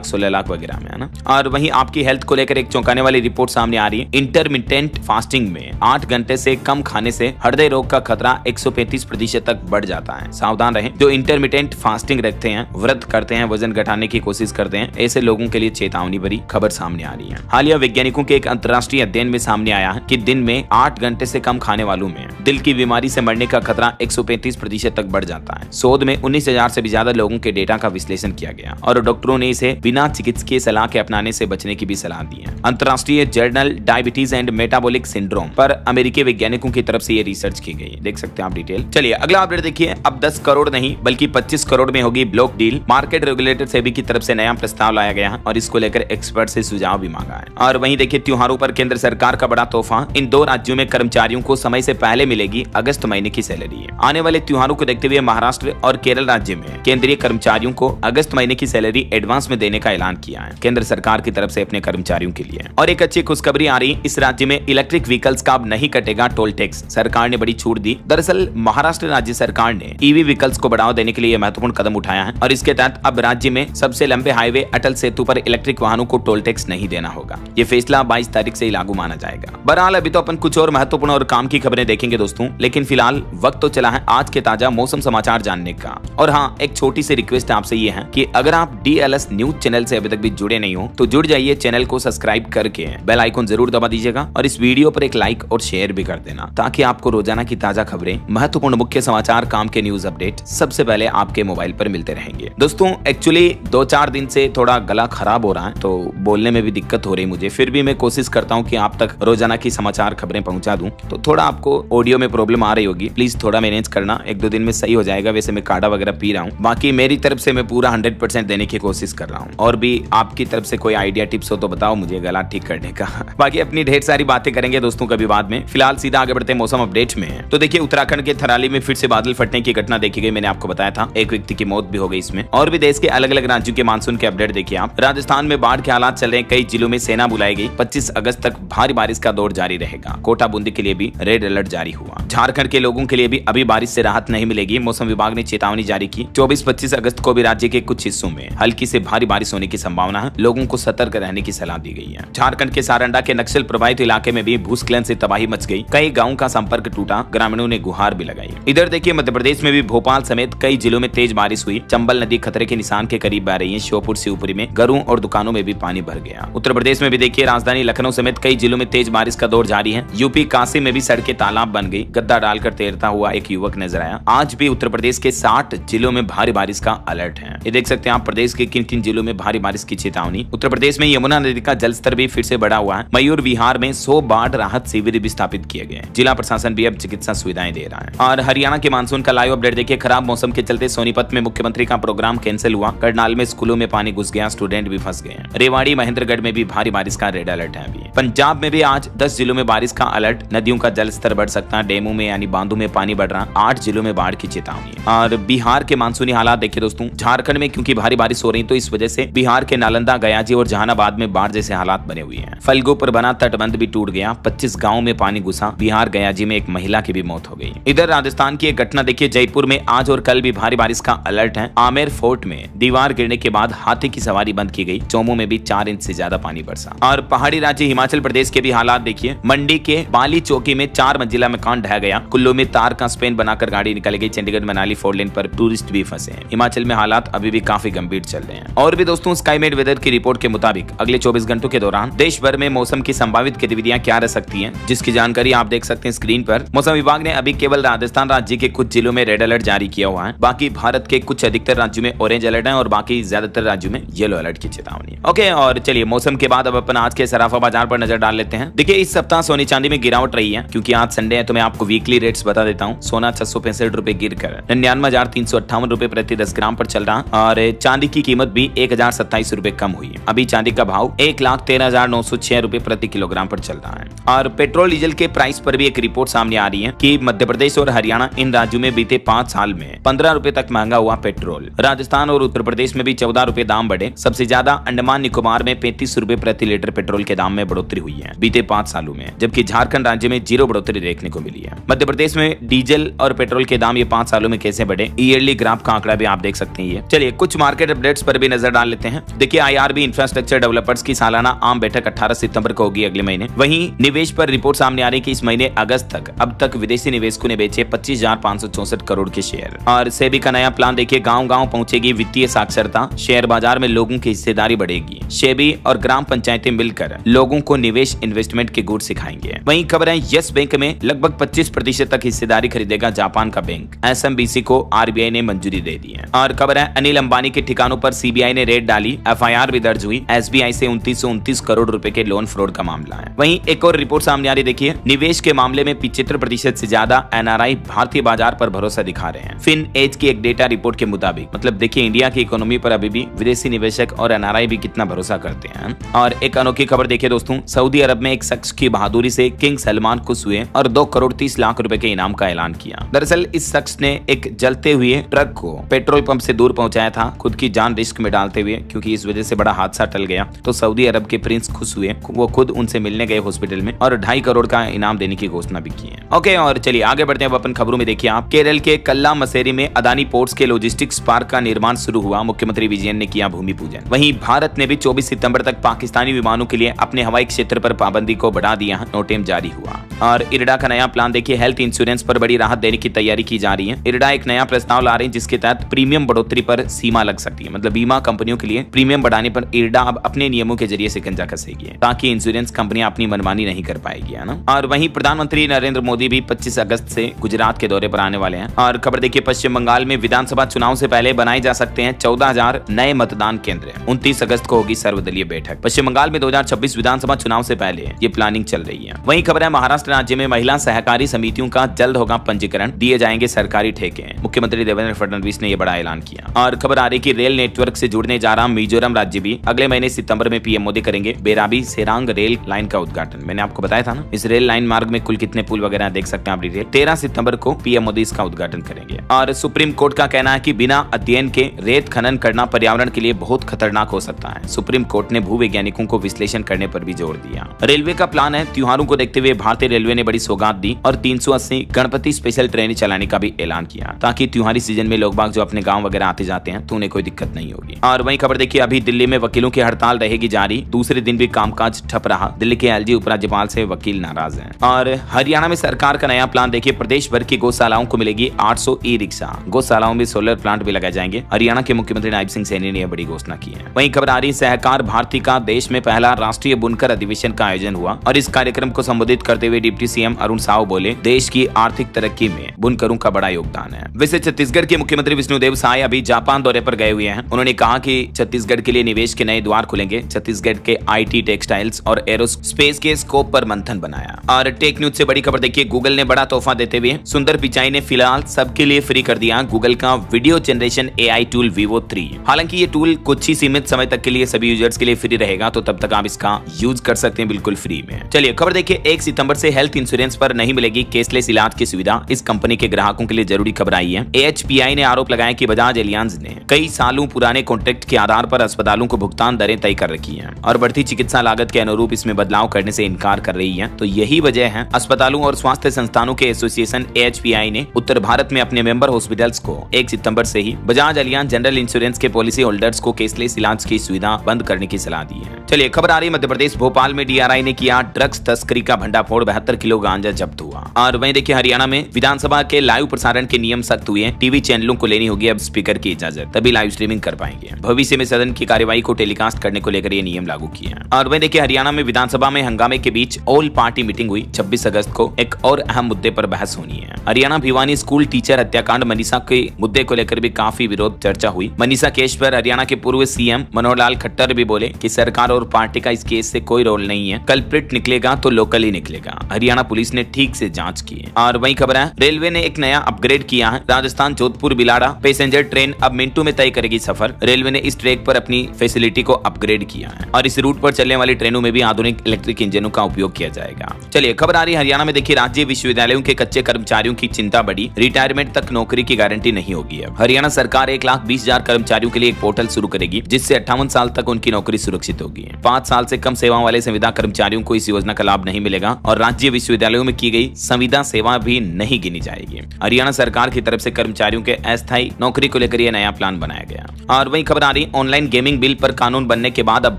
16 लाख वगैरह में, है ना। और वहीं आपकी हेल्थ को लेकर एक चौंकाने वाली रिपोर्ट सामने आ रही है। इंटरमिटेंट फास्टिंग में 8 घंटे से कम खाने से हृदय रोग का खतरा 135% तक बढ़ जाता है। सावधान रहें। जो इंटरमिटेंट फास्टिंग रखते हैं, व्रत करते हैं, वजन घटाने की कोशिश करते हैं, ऐसे लोगों के लिए चेतावनी भरी खबर सामने आ रही है। हालिया वैज्ञानिकों के एक अंतर्राष्ट्रीय अध्ययन में सामने आया है कि दिन में 8 घंटे से कम खाने वालों में दिल की बीमारी से मरने का खतरा 135% तक बढ़ जाता है। शोध में 19,000 से भी ज्यादा लोगों के डेटा का विश्लेषण किया गया और डॉक्टरों ने इसे बिना चिकित्सकीय सलाह के अपनाने से बचने की भी सलाह दी है। अंतर्राष्ट्रीय journal diabetes and metabolic syndrome पर अमेरिकी वैज्ञानिकों की तरफ से ये रिसर्च की गई है। देख सकते हैं आप डिटेल। चलिए अगला अपडेट देखिए। अब 10 करोड़ नहीं बल्कि 25 करोड़ में होगी block deal. Market regulator SEBI की तरफ से नया प्रस्ताव लाया गया है और इसको लेकर एक्सपर्ट से सुझाव भी मांगा है। और वहीं देखिए त्योहारों पर केंद्र सरकार का बड़ा तोहफा। इन 2 राज्यों में कर्मचारियों को समय से पहले मिलेगी अगस्त महीने की सैलरी। आने वाले त्योहारों को देखते हुए महाराष्ट्र और केरल राज्य में केंद्रीय कर्मचारियों को अगस्त महीने की सैलरी एडवांस में देने का ऐलान किया है केंद्र सरकार की तरफ से अपने कर्मचारियों के लिए। और एक अच्छी खुशखबरी आ रही, इस राज्य में इलेक्ट्रिक व्हीकल्स का अब नहीं कटेगा टोल टैक्स। सरकार ने बड़ी छूट दी। दरअसल महाराष्ट्र राज्य सरकार ने ईवी व्हीकल्स को बढ़ावा देने के लिए महत्वपूर्ण कदम उठाया है और इसके तहत अब राज्य में सबसे लंबे हाईवे अटल सेतु पर इलेक्ट्रिक वाहनों को टोल टैक्स नहीं देना होगा। ये फैसला 22 तारीख से लागू माना जाएगा। बहरहाल अभी तो अपन कुछ और महत्वपूर्ण और काम की खबरें देखेंगे दोस्तों, लेकिन फिलहाल वक्त तो चला है आज के ताजा मौसम समाचार जानने का। और हाँ, एक छोटी सी रिक्वेस्ट आपसे ये है कि अगर आप DLS न्यूज चैनल से अभी तक भी जुड़े नहीं हो तो जुड़ जाइए। चैनल को सब्सक्राइब करके बेल आइकन जरूर दबा दीजिएगा और इस वीडियो पर एक लाइक और शेयर भी कर देना ताकि आपको रोजाना की ताजा खबरें, महत्वपूर्ण मुख्य समाचार, काम के न्यूज अपडेट सबसे पहले आपके मोबाइल पर मिलते रहेंगे। दोस्तों एक्चुअली 2-4 दिन से थोड़ा गला खराब हो रहा है तो बोलने में भी दिक्कत हो रही मुझे, फिर भी मैं कोशिश करता हूँ कि आप तक रोजाना की समाचार खबरें पहुंचा दूं। तो थोड़ा आपको ऑडियो में प्रॉब्लम आ रही होगी, प्लीज थोड़ा मैनेज करना। 1-2 दिन में सही हो जाएगा। वैसे मैं काढ़ा वगैरह पी रहा हूँ। बाकी मेरी तरफ से मैं पूरा 100% देने की कोशिश कर रहा हूँ। और भी आपकी तरफ से कोई आइडिया टिप्स हो तो बताओ मुझे गला ठीक करने का। बाकी अपनी ढेर सारी बातें करेंगे दोस्तों कभी बाद में। फिलहाल सीधा आगे बढ़ते हैं मौसम अपडेट में। तो देखिए उत्तराखंड के थराली में फिर से बादल फटने की घटना देखी गई। मैंने आपको बताया था, एक व्यक्ति की मौत भी हो गई इसमें। और भी देश के अलग अलग राज्यों के मानसून के अपडेट देखिए आप। राजस्थान में बाढ़ के हालात चल रहे हैं। कई जिलों में सेना बुलाई गई। 25 अगस्त तक भारी बारिश का दौर जारी रहेगा। कोटा बूंदी के लिए भी रेड अलर्ट जारी हुआ। झारखंड के लोगों के लिए भी अभी बारिश से राहत नहीं मिलेगी। मौसम विभाग ने चेतावनी जारी की। 24-25 अगस्त को भी राज्य के कुछ हिस्सों में हल्की से भारी बारिश होने की संभावना है। लोगों को सतर्क रहने की सलाह दी गई है। झारखंड के सारंडा के नक्सल प्रभावित इलाके में भी भूस्खलन से तबाही मच गई। कई गाँव का संपर्क टूटा। ग्रामीणों ने गुहार भी लगाई। इधर देखिए मध्य प्रदेश में भी भोपाल समेत कई जिलों में तेज बारिश हुई। चंबल नदी खतरे के निशान के करीब बह रही है। श्योपुर शिवपुरी में घरों और दुकानों में भी पानी भर गया। उत्तर प्रदेश में भी देखिए राजधानी लखनऊ समेत कई जिलों में तेज बारिश का दौर जारी है। यूपी काशी में भी सड़कें तालाब बन गई। गद्दा डालकर तैरता हुआ एक युवक नजर आया। आज भी उत्तर प्रदेश के 60 जिलों में भारी बारिश का अलर्ट है। ये देख सकते हैं आप प्रदेश के किन किन जिलों में भारी बारिश की चेतावनी। उत्तर प्रदेश में यमुना नदी का जलस्तर भी फिर से बढ़ा हुआ है। मयूर विहार में 100 बाढ़ राहत शिविर भी स्थापित किए गए। जिला प्रशासन भी अब चिकित्सा सुविधाएं दे रहा है। और हरियाणा के मानसून का लाइव अपडेट देखिए। खराब मौसम के चलते सोनीपत में मुख्यमंत्री का प्रोग्राम कैंसिल हुआ। करनाल में स्कूलों में पानी घुस गया। स्टूडेंट भी फंस गए। रेवाड़ी महेंद्रगढ़ में भी भारी बारिश का रेड अलर्ट है। अभी पंजाब में भी आज 10 जिलों में बारिश का अलर्ट। नदियों का जलस्तर बढ़ सकता है। डेमू में यानी बांधों में पानी बढ़ रहा। 8 जिलों में बाढ़ की चेतावनी। और बिहार के मानसूनी हालात देखिए दोस्तों। झारखंड में क्योंकि भारी बारिश हो रही तो इस वजह से बिहार के नालंदा, गयाजी और जहानाबाद में बाढ़ जैसे हालात बने हुए हैं। फल्गु पर बना तटबंध भी टूट गया। 25 गाँव में पानी घुसा। बिहार गयाजी में एक महिला की भी मौत हो गई। इधर राजस्थान की एक घटना देखिए। जयपुर में आज और कल भी भारी बारिश का अलर्ट है। आमेर फोर्ट में दीवार गिरने के बाद हाथी की सवारी बंद की गई। चोमू में भी 4 इंच से ज्यादा पानी बरसा। और पहाड़ी राज्य हिमाचल प्रदेश के भी हालात देखिए। मंडी के बाली चौकी में 4 मंजिला मकान ढह गया। कुल्लू में तार का स्पेन बनाकर गाड़ी निकल गई। चंडीगढ़ मनाली 4 लेन पर टूरिस्ट भी फंसे हैं। हिमाचल में हालात अभी भी काफी गंभीर चल रहे हैं। और भी दोस्तों, स्काईमेट वेदर की रिपोर्ट के मुताबिक अगले 24 घंटों के दौरान देश भर में मौसम की संभावित गतिविधियां क्या रह सकती हैं, जिसकी जानकारी आप देख सकते हैं स्क्रीन पर। मौसम विभाग ने अभी केवल राजस्थान राज्य के कुछ जिलों में रेड अलर्ट जारी किया हुआ है। बाकी भारत के कुछ अधिकतर राज्यों में ऑरेंज अलर्ट है और बाकी ज्यादातर राज्यों में येलो अलर्ट की चेतावनी है। ओके, और चलिए मौसम के बाद अब अपन आज के सराफा बाजार पर नजर डाल लेते हैं। देखिए, इस सप्ताह सोने चांदी में गिरावट रही है, क्योंकि आज संडे है तो मैं आपको वीकली रेट्स बता देता हूँ। सोना 665 रुपए गिर कर 99,358 रुपए प्रति 10 ग्राम पर चल रहा और चांदी की कीमत भी 1,027 रुपए कम हुई है। अभी चांदी का भाव 1,13,906 रुपए प्रति किलोग्राम पर चल रहा है। और पेट्रोल डीजल के प्राइस पर भी एक रिपोर्ट सामने आ रही है कि मध्य प्रदेश और हरियाणा इन राज्यों में बीते 5 साल में 15 रुपए तक महंगा हुआ पेट्रोल। राजस्थान और उत्तर प्रदेश में भी 14 रुपए दाम बढ़े। सबसे ज्यादा अंडमान निकोबार में 35 रुपए प्रति लीटर पेट्रोल के दाम में बढ़ोतरी हुई है बीते 5 सालों में, जबकि झारखंड राज्य में 0 बढ़ोतरी देखने को मिली है। मध्य प्रदेश में डीजल और पेट्रोल के दाम ये 5 सालों में कैसे बढ़े, ईयरली ग्राफ का आंकड़ा भी आप देख सकते हैं। चलिए कुछ मार्केट अपडेट्स पर भी नजर डाल लेते हैं। देखिए, आईआरबी इंफ्रास्ट्रक्चर डेवलपर्स की सालाना आम बैठक 18 सितंबर को होगी, अगले महीने। वहीं निवेश पर रिपोर्ट सामने आ रही है कि इस महीने अगस्त तक अब तक विदेशी निवेशकों ने बेचे 25,564 करोड़ के शेयर। और सेबी का नया प्लान देखिए, गांव-गांव पहुंचेगी वित्तीय साक्षरता, शेयर बाजार में लोगों की हिस्सेदारी बढ़ेगी। सेबी और ग्राम पंचायतें मिलकर लोगों को निवेश इन्वेस्टमेंट के गुर सिखाएंगे। वहीं खबर है, यस बैंक में लगभग 25% तक हिस्सेदारी खरीदेगा जापान का बैंक। एसएमबीसी को आरबीआई ने मंजूरी दे दी है। और खबर है, अनिल अंबानी के ठिकानों पर सीबीआई ने रेड डाली, एफआईआर भी दर्ज हुई। एसबीआई से 2929 करोड़ रुपए के लोन फ्रॉड का मामला है। वहीं एक और रिपोर्ट सामने आ रही, देखिए, निवेश के मामले में 75% से ज्यादा एनआरआई भारतीय बाजार पर भरोसा दिखा रहे हैं। फिन एज की एक डेटा रिपोर्ट के मुताबिक, मतलब देखिए इंडिया की इकोनॉमी पर अभी भी विदेशी निवेशक और एनआरआई भी कितना भरोसा करते हैं। और एक अनोखी खबर देखिए दोस्तों, सऊदी अरब में एक शख्स की बहादुरी से किंग सलमान खुश हुए और 2 करोड़ 30 लाख रुपए के इनाम का ऐलान किया। दरअसल इस शख्स ने एक जलते हुए ट्रक को पेट्रोल पंप से दूर पहुंचाया था, खुद की जान रिस्क में डालते हुए, क्योंकि इस वजह से बड़ा हादसा टल गया। तो सऊदी अरब के प्रिंस खुश हुए, वो खुद उनसे मिलने गए हॉस्पिटल में और 2.5 करोड़ का इनाम देने की घोषणा भी की है। ओके, और चलिए आगे बढ़ते हैं अपन खबरों में। देखिए आप, केरल के कल्ला मसेरी में अदानी पोर्ट्स के लॉजिस्टिक्स पार्क का निर्माण शुरू हुआ, मुख्यमंत्री विजयन ने किया भूमि पूजन। वहीं भारत ने भी 24 सितंबर तक पाकिस्तानी विमानों के लिए अपने हवाई क्षेत्र पर पाबंदी को बढ़ा दिया, नोटिस जारी हुआ। और इरडा का नया प्लान देखिए, हेल्थ इंश्योरेंस पर बड़ी राहत देने की तैयारी की जा रही है। इरडा एक नया प्रस्ताव ला रही है जिसके तहत प्रीमियम बढ़ोतरी पर सीमा लग सकती है। मतलब बीमा कंपनियों के लिए प्रीमियम बढ़ाने पर इरडा अब अपने नियमों के जरिए शिकंजा कसेगी, ताकि इंश्योरेंस कंपनियां अपनी मनमानी नहीं कर पाएगी, है ना। और वहीं प्रधानमंत्री नरेंद्र मोदी भी 25 अगस्त से गुजरात के दौरे पर आने वाले हैं। और खबर देखिए, पश्चिम बंगाल में विधानसभा चुनाव से पहले बनाए जा सकते हैं 14,000 नए मतदान केंद्र। 29 अगस्त को होगी सर्वदलीय बैठक। पश्चिम बंगाल में 2026 विधानसभा चुनाव से पहले ये प्लानिंग चल रही है। वहीं खबर है, महाराष्ट्र राज्य में महिला सहकारी समितियों का जल्द होगा पंजीकरण, दिए जाएंगे सरकारी ठेके। मुख्यमंत्री देवेंद्र फडणवीस ने यह बड़ा ऐलान किया। और खबर आ रही कि रेल नेटवर्क से जुड़ने जा रहा मिजोरम राज्य भी अगले महीने सितंबर में पीएम मोदी करेंगे बेराबी सेरांग रेल लाइन का उद्घाटन। मैंने आपको बताया था ना, इस रेल लाइन मार्ग में कुल कितने पुल वगैरह देख सकते हैं आप डिटेल। 13 सितंबर को पीएम मोदी इसका उद्घाटन करेंगे। और सुप्रीम कोर्ट का कहना है कि बिना अध्ययन के रेत खनन करना पर्यावरण के लिए बहुत खतरनाक हो सकता है। सुप्रीम कोर्ट ने भूवैज्ञानिकों को विश्लेषण करने पर भी जोर दिया। रेलवे का प्लान है, त्योहारों को देखते हुए भारतीय रेलवे ने बड़ी सौगात दी और 380 गणपति स्पेशल ट्रेनें चलाने का भी ऐलान किया, ताकि त्योहारी सीजन में लोग बाग जो अपने गांव वगैरह आते जाते हैं तो उन्हें कोई दिक्कत नहीं होगी। और वहीं खबर देखिए, अभी दिल्ली में वकीलों की हड़ताल रहेगी जारी। दूसरे दिन भी कामकाज ठप रहा। दिल्ली के एलजी उपराज्यपाल से वकील नाराज हैं। और हरियाणा में सरकार का नया प्लान देखिए, प्रदेश भर की गौशालाओं को मिलेगी 800 ई रिक्शा। गौशालाओं में सोलर प्लांट भी लगाए जाएंगे। हरियाणा के मुख्यमंत्री नायब सिंह सैनी ने यह बड़ी घोषणा की है। वहीं खबर आ रही, सहकार भारती का देश में पहला राष्ट्रीय बुनकर अधिवेशन का आयोजन हुआ और इस कार्यक्रम को संबोधित करते हुए डिप्टी सीएम अरुण साव बोले, देश की आर्थिक तरक्की में बुनकरों का बड़ा योगदान है। वैसे छत्तीसगढ़ के मुख्यमंत्री विष्णुदेव साय अभी जापान दौरे पर गए हुए हैं। उन्होंने कहा कि छत्तीसगढ़ के लिए निवेश के नए द्वार खुलेंगे। छत्तीसगढ़ के आईटी, टेक्सटाइल्स और एरोस्पेस के स्कोप पर मंथन बनाया। और टेक न्यूज से बड़ी खबर देखिए, गूगल ने बड़ा तोहफा देते हुए सुंदर पिचाई ने फिलहाल सबके लिए फ्री कर दिया गूगल का video generation AI tool Vivo 3। हालांकि ये टूल कुछ ही सीमित समय तक के लिए सभी यूजर्स के लिए फ्री रहेगा, तो तब तक आप इसका यूज कर सकते हैं बिल्कुल फ्री में। चलिए खबर देखिए, 1 सितंबर से हेल्थ इंश्योरेंस पर नहीं मिलेगी कैशलेस इलाज की सुविधा। इस कंपनी के ग्राहकों के लिए जरूरी खबर आई है। AHPI ने आरोप लगाया कि बजाज एलियांज ने कई सालों पुराने कॉन्ट्रैक्ट के आधार पर अस्पतालों को भुगतान दरें तय कर रखी हैं और बढ़ती चिकित्सा लागत के अनुरूप इसमें बदलाव करने से इनकार कर रही है। तो यही वजह है अस्पतालों और स्वास्थ्य संस्थानों के एसोसिएशन AHPI ने उत्तर भारत में अपने मेंबर हॉस्पिटल्स को 1 सितंबर से ही बजाज एलियांज जनरल इंश्योरेंस के पॉलिसी होल्डर्स को केसलेस इलाज की सुविधा बंद करने की सलाह दी है। चलिए खबर आ रही मध्य प्रदेश भोपाल में डीआरआई ने किया ड्रग्स तस्करी का भंडाफोड़, 72 किलो गांजा जब्त हुआ। और वहीं देखिए हरियाणा में विधानसभा के लाइव प्रसारण के नियम सख्त हुए हैं। टीवी चैनलों को लेनी होगी अब स्पीकर की इजाजत, तभी लाइव स्ट्रीमिंग कर पाएंगे। भविष्य में सदन की कार्यवाही को टेलीकास्ट करने को लेकर ये नियम लागू किए हैं। और वहीं देखिए हरियाणा में विधानसभा में हंगामे के बीच ऑल पार्टी मीटिंग हुई। 26 अगस्त को एक और अहम मुद्दे पर बहस होनी है। हरियाणा भिवानी स्कूल टीचर हत्याकांड मनीषा के मुद्दे को लेकर भी काफी विरोध चर्चा हुई। मनीषा केस पर हरियाणा के पूर्व सीएम मनोहर लाल खट्टर भी बोले कि सरकार और पार्टी का इस केस से कोई रोल नहीं है, कल्प्रिट निकलेगा तो लोकल ही निकलेगा। हरियाणा पुलिस ने ठीक से जांच की है। और वही खबर है रेलवे ने एक नया अपग्रेड किया है। राजस्थान जोधपुर बिलाड़ा पैसेंजर ट्रेन अब मिनटों में तय करेगी सफर। रेलवे ने इस ट्रैक पर अपनी फैसिलिटी को अपग्रेड किया है और इस रूट पर चलने वाली ट्रेनों में भी आधुनिक इलेक्ट्रिक इंजनों का उपयोग किया जाएगा। चलिए खबर आ रही हरियाणा में देखिए राज्य विश्वविद्यालयों के कच्चे कर्मचारियों की चिंता बढ़ी। रिटायरमेंट तक नौकरी की गारंटी नहीं होगी। अब हरियाणा सरकार 1,20,000 कर्मचारियों के लिए एक पोर्टल शुरू करेगी जिससे 58 साल तक उनकी नौकरी सुरक्षित होगी। 5 साल से कम सेवाओं वाले संविदा कर्मचारियों को इस योजना का लाभ नहीं मिलेगा और राज्य विश्वविद्यालयों में की गई संविदा सेवा भी नहीं गिनी जाएगी। हरियाणा सरकार की तरफ से कर्मचारियों के अस्थायी नौकरी को लेकर यह नया प्लान बनाया गया। और वही खबर आ रही ऑनलाइन गेमिंग बिल पर कानून बनने के बाद अब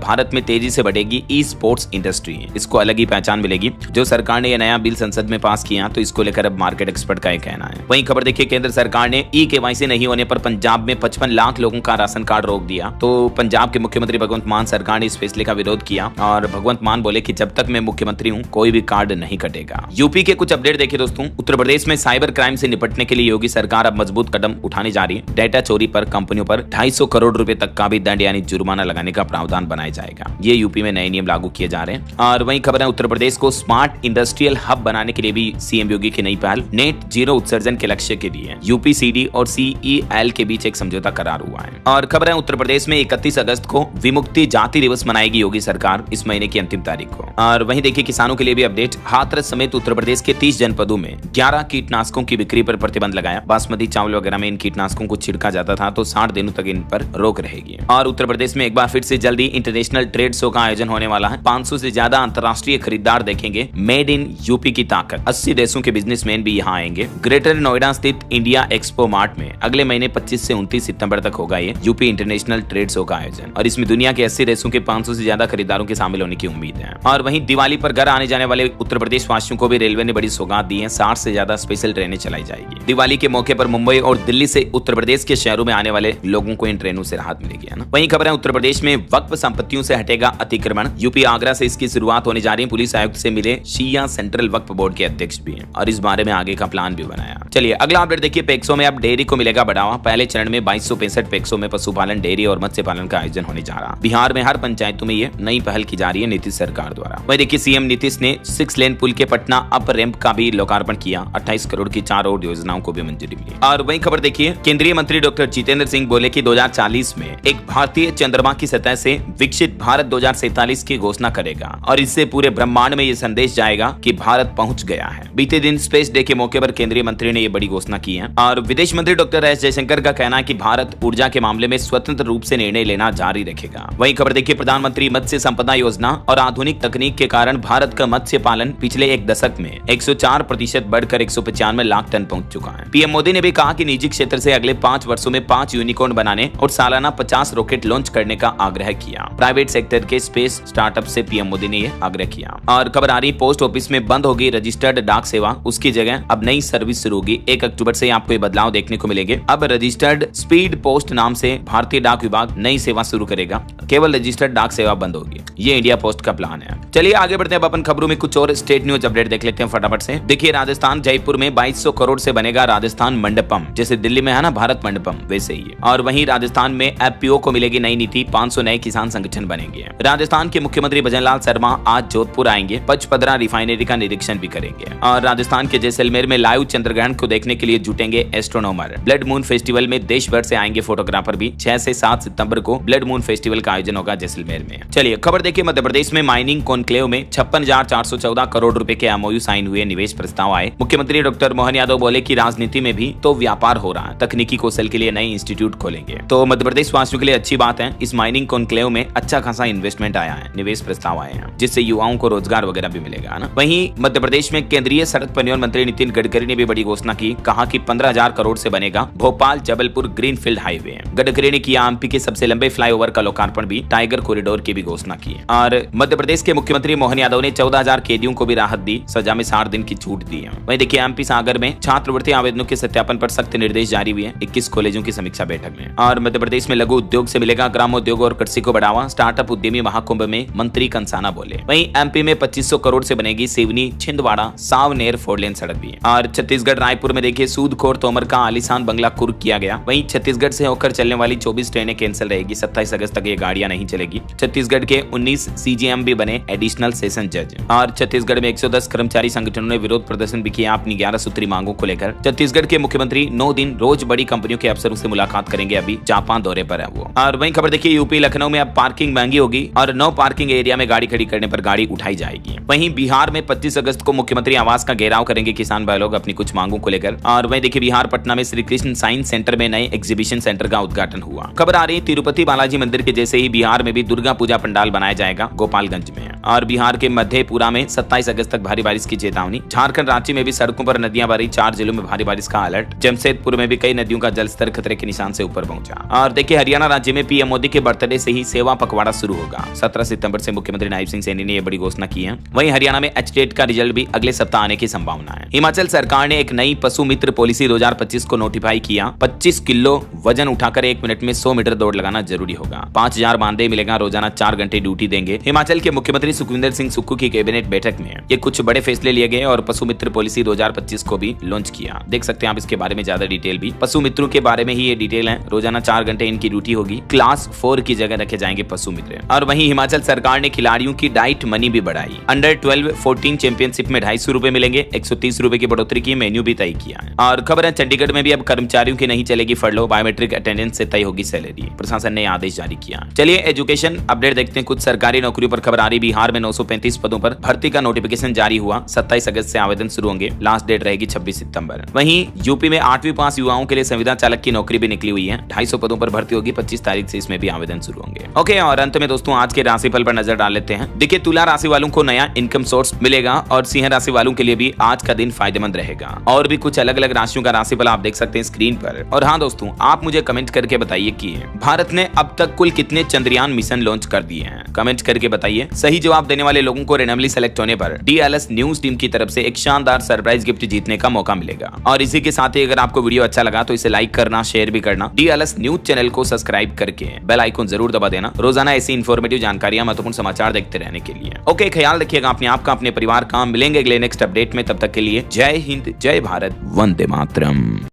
भारत में तेजी से बढ़ेगी ई स्पोर्ट्स इंडस्ट्री। इसको अलग ही पहचान मिलेगी। जो सरकार ने यह नया बिल संसद में पास किया तो इसको लेकर अब मार्केट एक्सपर्ट का कहना है। वही खबर देखिए केंद्र सरकार ने ई-केवाईसी नहीं होने पर पंजाब में 55 लाख लोगों का राशन कार्ड रोक दिया। तो पंजाब के मुख्यमंत्री भगवंत मान सरकार ने इस फैसले का विरोध किया और भगवंत मान बोले कि जब तक मैं मुख्यमंत्री हूं कोई भी कार्ड नहीं कटेगा। यूपी के कुछ अपडेट देखिए दोस्तों। उत्तर प्रदेश में साइबर क्राइम से निपटने के लिए योगी सरकार अब मजबूत कदम उठाने जा रही है। डेटा चोरी पर कंपनियों पर 250 करोड़ रुपए तक का भी दंड यानी जुर्माना लगाने का प्रावधान बनाया जाएगा। ये यूपी में नए नियम लागू किए जा रहे हैं। और वहीं खबर है उत्तर प्रदेश को स्मार्ट इंडस्ट्रियल हब बनाने के लिए भी सीएम योगी की नई पहल। नेट जीरो उत्सर्जन के लक्ष्य के लिए यूपीसीडी और सीईएल के बीच एक समझौता करार हुआ है। और खबर है उत्तर प्रदेश में 31 अगस्त को विमुक्ति जाति दिवस मनाएगी योगी सरकार, इस महीने की अंतिम तारीख को। और वहीं देखिए किसानों के लिए भी अपडेट। हाथरस समेत उत्तर प्रदेश के 30 जनपदों में 11 कीटनाशकों की बिक्री पर प्रतिबंध लगाया। बासमती चावल वगैरह में इन कीटनाशकों को छिड़का जाता था तो 60 दिनों तक इन पर रोक रहेगी। और उत्तर प्रदेश में एक बार फिर से जल्दी इंटरनेशनल ट्रेड शो का आयोजन होने वाला है। 500 से ज्यादा अंतर्राष्ट्रीय खरीदार देखेंगे मेड इन यूपी की ताकत। 80 देशों के बिजनेसमैन भी यहाँ आएंगे। ग्रेटर नोएडा स्थित इंडिया एक्सपो मार्ट में अगले महीने 25 से 29 सितंबर तक होगा ये यूपी इंटरनेशनल ट्रेड शो का आयोजन और इसमें दुनिया के 80 देशों के 500 से ज्यादा खरीदारों के शामिल होने की उम्मीद है। और वहीं दिवाली पर घर आने जाने वाले उत्तर प्रदेश वासियों को भी रेलवे ने बड़ी सौगात दी है। 60 से ज्यादा स्पेशल ट्रेनें चलाई जाएगी। दिवाली के मौके पर मुंबई और दिल्ली से उत्तर प्रदेश के शहरों में आने वाले लोगों को इन ट्रेनों से राहत मिलेगी, है ना। वहीं खबर है उत्तर प्रदेश में वक्फ संपत्तियों से हटेगा अतिक्रमण। यूपी आगरा से इसकी शुरुआत होने जा रही है। पुलिस आयुक्त से मिले शिया सेंट्रल वक्फ बोर्ड के अध्यक्ष भी हैं और इस बारे में आगे का प्लान भी बनाया। चलिए अगला अपडेट देखिए। पैक्सों में अब डेयरी को मिलेगा बढ़ावा। पहले चरण में 2265 पैक्सों में पशुपालन, डेयरी और मत्स्य पालन का आयोजन होने जा रहा। बिहार में हर पंचायतों में ये नई पहल की जा रही है नीतीश सरकार द्वारा। वही देखिए सीएम नीतीश ने 6 लेन पुल के पटना अप रैंप का भी लोकार्पण किया। 28 करोड़ की 4 और योजनाओं को भी मंजूरी मिली। और वही खबर देखिए केंद्रीय मंत्री डॉक्टर जितेंद्र सिंह बोले कि 2040 में एक भारतीय चंद्रमा की सतह से विकसित भारत 2047 की घोषणा करेगा और इससे पूरे ब्रह्मांड में ये संदेश जाएगा कि भारत पहुंच गया है। बीते दिन स्पेस डे के मौके पर केंद्रीय मंत्री ने ये बड़ी घोषणा की है। और विदेश मंत्री डॉक्टर एस जयशंकर का कहना है कि भारत ऊर्जा के मामले में स्वतंत्र रूप से निर्णय लेना जारी रखेगा। वही खबर देखिए प्रधानमंत्री मत्स्य संपदा योजना और आधुनिक तकनीक के कारण भारत का मत्स्य पालन पिछले एक दशक में 104% बढ़कर 195 लाख टन पहुंच चुका है। पीएम मोदी ने भी कहा कि निजी क्षेत्र से अगले 5 वर्षों में 5 यूनिकॉर्न बनाने और सालाना 50 रॉकेट लॉन्च करने का आग्रह किया। प्राइवेट सेक्टर के स्पेस स्टार्टअप से पीएम मोदी ने यह आग्रह किया। और खबर आ रही पोस्ट ऑफिस में बंद होगी रजिस्टर्ड डाक सेवा, उसकी जगह अब नई सर्विस शुरू होगी। 1 अक्टूबर से आपको ये बदलाव देखने को मिलेंगे। अब रजिस्टर्ड स्पीड पोस्ट नाम से भारतीय डाक विभाग नई सेवा शुरू करेगा। केवल रजिस्टर्ड डाक सेवा बंद होगी। ये इंडिया पोस्ट का प्लान है। चलिए आगे बढ़ते हैं। अपन खबरों में कुछ और स्टेट न्यूज अपडेट देख लेते हैं फटाफट से। देखिए राजस्थान जयपुर में 2200 करोड़ से बनेगा राजस्थान मंडपम। जैसे दिल्ली में है ना भारत मंडपम, वैसे ही। और वहीं राजस्थान में एफपीओ को मिलेगी नई नीति। 500 नए किसान संगठन बनेंगे। राजस्थान के मुख्यमंत्री भजनलाल शर्मा आज जोधपुर आएंगे। पचपदरा रिफाइनरी का निरीक्षण भी करेंगे। और राजस्थान के जैसलमेर में लाइव चंद्रग्रहण को देखने के लिए जुटेंगे एस्ट्रोनॉमर। ब्लड मून फेस्टिवल में देश भर से आएंगे फोटोग्राफर भी। 6 से 7 सितंबर को ब्लड मून फेस्टिवल का आयोजन होगा जैसलमेर में। चलिए खबर देखिए मध्य प्रदेश में माइनिंग कॉन्क्लेव में 56,414 करोड़ रुपए के एमओयू साइन हुए। निवेश प्रस्ताव आए। मुख्यमंत्री डॉक्टर मोहन यादव बोले कि राजनीति में भी तो व्यापार हो रहा है। तकनीकी कौशल के लिए नए इंस्टीट्यूट खोलेंगे। तो मध्य प्रदेश वासियों के लिए अच्छी बात है। इस माइनिंग कॉन्क्लेव में अच्छा खासा इन्वेस्टमेंट आया है, निवेश प्रस्ताव आए हैं, जिससे युवाओं को रोजगार वगैरह भी मिलेगा ना। वहीं मध्य प्रदेश में केंद्रीय सड़क परिवहन मंत्री नितिन गडकरी ने भी बड़ी घोषणा की। कहा कि 15,000 करोड़ से बनेगा भोपाल जबलपुर ग्रीनफील्ड हाईवे। गडकरी ने किया एमपी के सबसे लंबे फ्लाईओवर का लोकार्पण भी, टाइगर कॉरिडोर की भी घोषणा की है। और मध्य प्रदेश के मुख्यमंत्री मोहन यादव ने 14,000 कैदियों को भी राहत दी, सजा में 60 दिन की छूट दी है। वहीं देखिए एमपी सागर में छात्रवृत्ति आवेदनों के सत्यापन पर सख्त निर्देश जारी हुए हैं 21 कॉलेजों की समीक्षा बैठक में। और मध्य प्रदेश में लघु उद्योग से मिलेगा ग्रामोद्योग और कृषि को बढ़ावा, स्टार्टअप उद्यमी महाकुंभ में मंत्री कंसाना बोले। वहीं एमपी में 2500 करोड़ से बनेगी सिवनी छिंदवाड़ा सावनेर 4 लेन सड़क भी। और छत्तीसगढ़ रायपुर में देखिए सूदखोर तोमर का आलीशान बंगला कुर्क किया गया। वहीं छत्तीसगढ़ से होकर चलने वाली 24 ट्रेनें कैंसिल रहेगी, 27 अगस्त तक ये गाड़ियां नहीं चलेगी। छत्तीसगढ़ के 19 सीजीएम भी बने एडिशनल सेशन जज। और छत्तीसगढ़ में 110 कर्मचारी संगठनों ने विरोध प्रदर्शन भी किया अपनी 11 सूत्री मांगों को लेकर। छत्तीसगढ़ के मुख्यमंत्री 9 दिन रोज बड़ी कंपनियों के अफसरों से मुलाकात करेंगे, अभी जापान दौरे पर है वो। और वहीं खबर देखिए यूपी लखनऊ में अब पार्किंग महंगी होगी और नो पार्किंग एरिया में गाड़ी खड़ी करने पर गाड़ी उठाई जाएगी। वहीं बिहार में 25 अगस्त को मुख्यमंत्री आवास का घेराव करेंगे किसान भाई लोग अपनी कुछ मांगों को लेकर। और वहीं देखिए बिहार पटना में श्री कृष्ण साइंस सेंटर में नए एग्जीबिशन सेंटर का उद्घाटन हुआ। खबर आ रही है तिरुपति बालाजी मंदिर के जैसे ही बिहार में भी दुर्गा पूजा पंडाल बनाया जाएगा गोपालगंज में। और बिहार के मधेपुरा में 27 अगस्त तक भारी बारिश की चेतावनी। झारखंड रांची में भी सड़कों पर नदियां भरी, 4 जिलों में भारी बारिश का अलर्ट। जमशेदपुर में भी कई नदियों का जलस्तर खतरे के निशान से ऊपर पहुंचा। और देखिए हरियाणा राज्य में पीएम मोदी के बर्थडे से ही सेवा पखवाड़ा शुरू होगा। 17 सितंबर से मुख्यमंत्री नायब सिंह सैनी ने यह बड़ी घोषणा की है। वहीं हरियाणा में एचटेट का रिजल्ट भी अगले सप्ताह आने की संभावना है। हिमाचल सरकार ने एक नई पशु मित्र पॉलिसी 2025 को नोटिफाई किया। 25 किलो वजन उठाकर 1 मिनट में 100 मीटर दौड़ लगाना जरूरी होगा। 5000 मानदेय मिलेगा, रोजाना 4 घंटे ड्यूटी देंगे। हिमाचल के मुख्यमंत्री सुखविंदर सिंह सुक्खू की कैबिनेट बैठक में ये कुछ बड़े फैसले लिए गए और पशु मित्र पॉलिसी 2025 को भी लॉन्च किया। देख सकते हैं आप इसके बारे में ज्यादा डिटेल भी। पशु मित्रों के बारे में ही ये डिटेल है। रोजाना 4 घंटे इनकी ड्यूटी होगी। क्लास 4 की जगह रखे जाएंगे पशु मित्र। और वहीं हिमाचल सरकार ने खिलाड़ियों की डाइट मनी भी बढ़ाई। अंडर 12 14 चैंपियनशिप में 250 रुपए मिलेंगे, 130 रुपए की बढ़ोतरी की मेन्यू भी तय किया है। और खबर है चंडीगढ़ में भी अब कर्मचारियों की नहीं चलेगी फरलो, बायोमेट्रिक अटेंडेंस से तय होगी सैलरी। प्रशासन ने आदेश जारी किया। चलिए एजुकेशन अपडेट देखते हैं। कुछ सरकारी नौकरियों पर खबर आ रही। बिहार में 935 पदों पर भर्ती का नोटिफिकेशन जारी हुआ। 27 अगस्त से आवेदन शुरू होंगे, लास्ट डेट रहेगी 26 सितंबर। वहीं यूपी में 8वीं पास युवाओं के लिए संविदा चालक की नौकरी भी निकली हुई है। 250 पदों पर भर्ती होगी, 25 तारीख से इसमें भी आवेदन शुरू होंगे। ओके, और अंत में दोस्तों आज के राशिफल पर नजर डाल लेते हैं। देखिए तुला राशि वालों को नया इनकम सोर्स मिलेगा और सिंह राशि वालों के लिए भी आज का दिन फायदेमंद रहेगा। और भी कुछ अलग अलग राशियों का राशिफल आप देख सकते हैं स्क्रीन पर। और हाँ दोस्तों, आप मुझे कमेंट करके बताइए कि भारत ने अब तक कुल कितने चंद्रयान मिशन लॉन्च कर दिए हैं। कमेंट करके बताइए। सही जवाब देने वाले लोगों को रैंडमली सेलेक्ट होने पर DLS न्यूज टीम की तरफ से एक शानदार सरप्राइज गिफ्ट जीतने का मौका मिलेगा। और इसी के साथ ही अगर आपको वीडियो अच्छा लगा तो इसे लाइक करना, शेयर भी करना। DLS न्यूज चैनल को सब्सक्राइब करके बेल आइकन जरूर दबा देना, रोजाना ऐसी इंफॉर्मेटिव जानकारियां, महत्वपूर्ण समाचार देखते रहने के लिए। ओके, ख्याल रखिएगा अपने आप का, अपने परिवार का। मिलेंगे अगले नेक्स्ट अपडेट में, तब तक के लिए जय हिंद, जय भारत, वंदे मातरम।